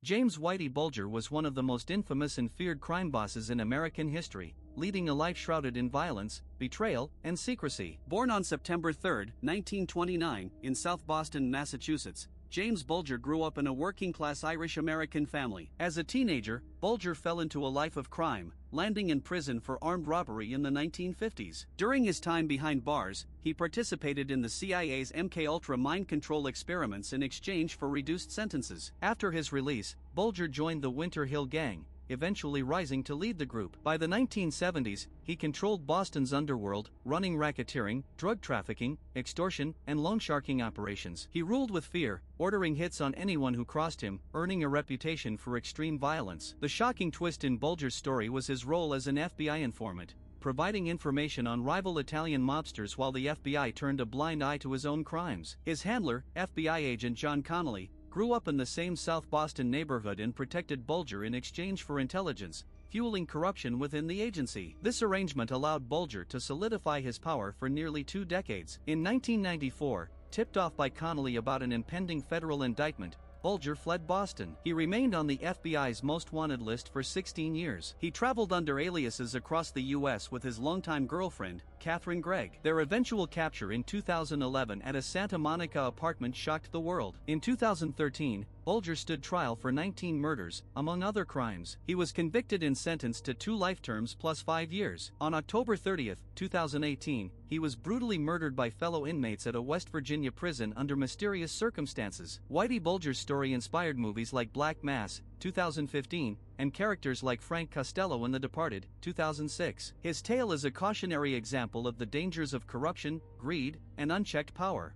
James Whitey Bulger was one of the most infamous and feared crime bosses in American history, leading a life shrouded in violence, betrayal, and secrecy. Born on September 3, 1929, in South Boston, Massachusetts, James Bulger grew up in a working-class Irish-American family. As a teenager, Bulger fell into a life of crime, landing in prison for armed robbery in the 1950s. During his time behind bars, he participated in the CIA's MKUltra mind control experiments in exchange for reduced sentences. After his release, Bulger joined the Winter Hill Gang, eventually rising to lead the group. By the 1970s, he controlled Boston's underworld, running racketeering, drug trafficking, extortion, and loan sharking operations. He ruled with fear, ordering hits on anyone who crossed him, earning a reputation for extreme violence. The shocking twist in Bulger's story was his role as an FBI informant, providing information on rival Italian mobsters while the FBI turned a blind eye to his own crimes. His handler, FBI agent John Connolly, grew up in the same South Boston neighborhood and protected Bulger in exchange for intelligence, fueling corruption within the agency. This arrangement allowed Bulger to solidify his power for nearly 2 decades. In 1994, tipped off by Connolly about an impending federal indictment, Bulger fled Boston. He remained on the FBI's most wanted list for 16 years. He traveled under aliases across the U.S. with his longtime girlfriend, Catherine Gregg. Their eventual capture in 2011 at a Santa Monica apartment shocked the world. In 2013, Bulger stood trial for 19 murders, among other crimes. He was convicted and sentenced to 2 life terms plus 5 years. On October 30, 2018, he was brutally murdered by fellow inmates at a West Virginia prison under mysterious circumstances. Whitey Bulger's story inspired movies like Black Mass, 2015, and characters like Frank Costello in The Departed, 2006. His tale is a cautionary example of the dangers of corruption, greed, and unchecked power.